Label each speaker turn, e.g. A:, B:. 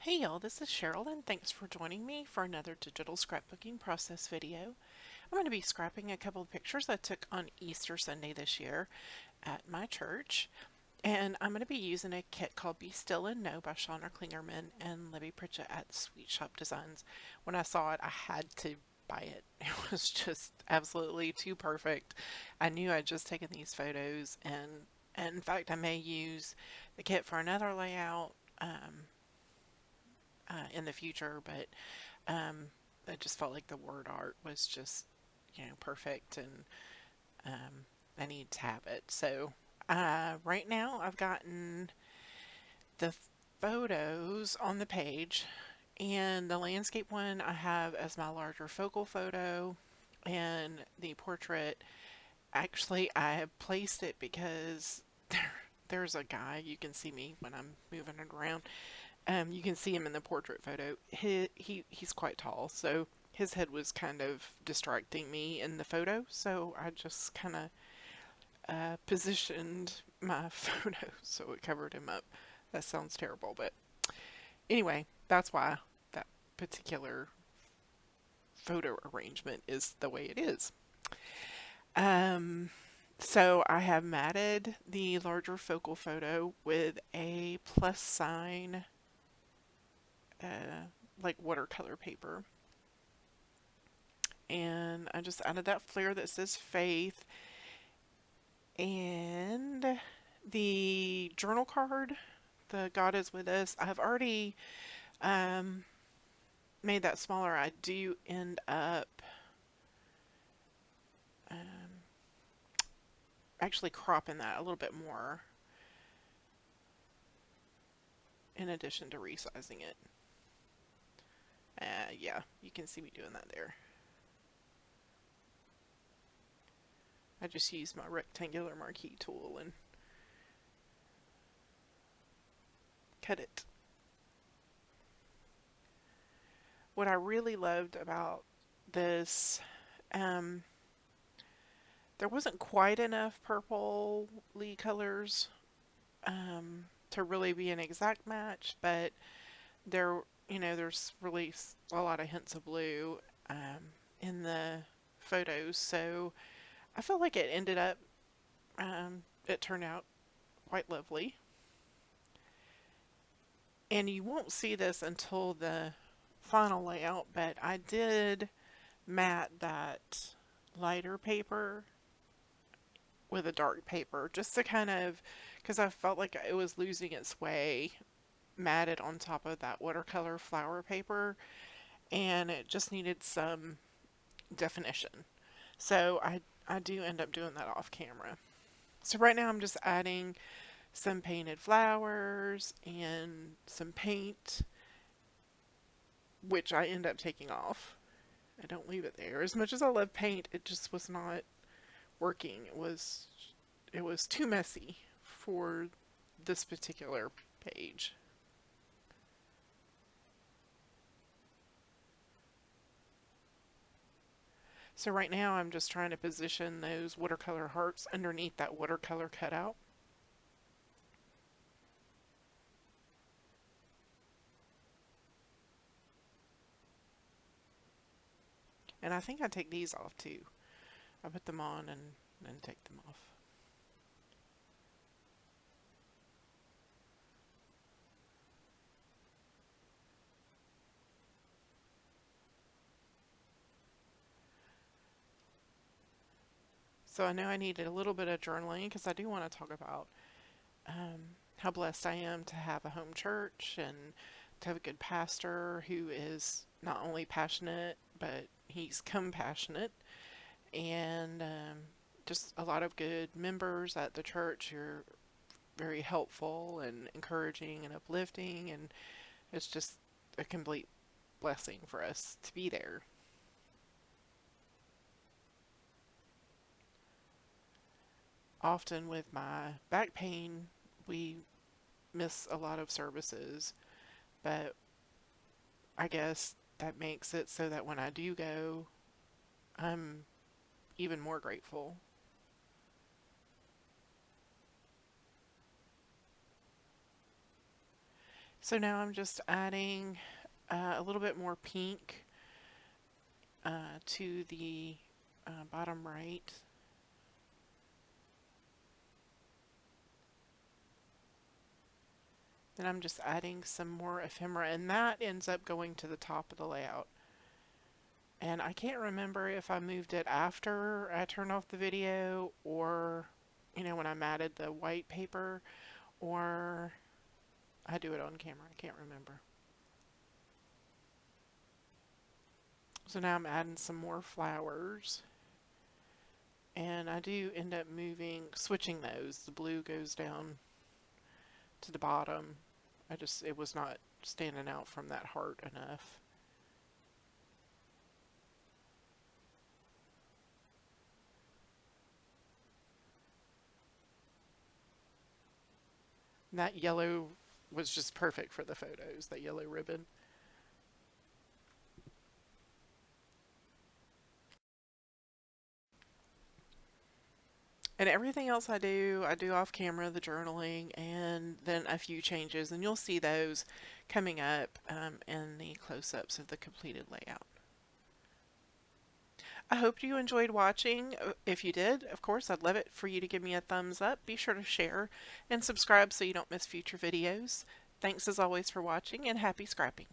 A: Hey y'all, this is Cheryl and thanks for joining me for another digital scrapbooking process video. I'm going to be scrapping a couple of pictures I took on Easter Sunday this year at my church, and I'm going to be using a kit called Be Still and Know by Shawna Clingerman and Libby Pritchett at Sweet Shop Designs. When I saw it, I had to buy it. It was just absolutely too perfect. I knew I'd just taken these photos, and in fact, I may use the kit for another layout. In the future, but I just felt like the word art was just, perfect, and I need to have it. So right now I've gotten the photos on the page, and the landscape one I have as my larger focal photo, and the portrait, actually, I have placed it because there's a guy, you can see me when I'm moving it around. You can see him in the portrait photo. He's quite tall, so his head was kind of distracting me in the photo. So I just kind of positioned my photo so it covered him up. That sounds terrible, but anyway, that's why that particular photo arrangement is the way it is. Um, so I have matted the larger focal photo with a plus sign, like watercolor paper. And I just added that flare that says faith, and the journal card, the God is with us. I've already um, made that smaller. I do end up um, actually cropping that a little bit more in addition to resizing it. Yeah, you can see me doing that there. I just used my rectangular marquee tool and cut it. What I really loved about this, um, there wasn't quite enough purpley colors to really be an exact match, but there's really a lot of hints of blue in the photos, so I felt like it ended up, it turned out quite lovely. And you won't see this until the final layout, but I did matte that lighter paper with a dark paper just to kind of, because I felt like it was losing its way, matted on top of that watercolor flower paper, and it just needed some definition. So I do end up doing that off camera. So right now I'm just adding some painted flowers and some paint, which I end up taking off. I don't leave it there. As much as I love paint, it just was not working. It was too messy for this particular page. So right now I'm just trying to position those watercolor hearts underneath that watercolor cutout. And I think I take these off too. I put them on and then take them off. So I know I needed a little bit of journaling because I do want to talk about how blessed I am to have a home church and to have a good pastor who is not only passionate, but he's compassionate, and just a lot of good members at the church who are very helpful and encouraging and uplifting, and it's just a complete blessing for us to be there. Often with my back pain, we miss a lot of services, but I guess that makes it so that when I do go, I'm even more grateful. So now I'm just adding a little bit more pink to the bottom right. Then I'm just adding some more ephemera, and that ends up going to the top of the layout. And I can't remember if I moved it after I turned off the video, or, when I matted the white paper, or I do it on camera. I can't remember. So now I'm adding some more flowers. And I do end up switching those. The blue goes down to the bottom. It was not standing out from that heart enough. And that yellow was just perfect for the photos, that yellow ribbon. And everything else I do off camera, the journaling, and then a few changes, and you'll see those coming up in the close-ups of the completed layout. I hope you enjoyed watching. If you did, of course, I'd love it for you to give me a thumbs up. Be sure to share and subscribe so you don't miss future videos. Thanks as always for watching, and happy scrapping.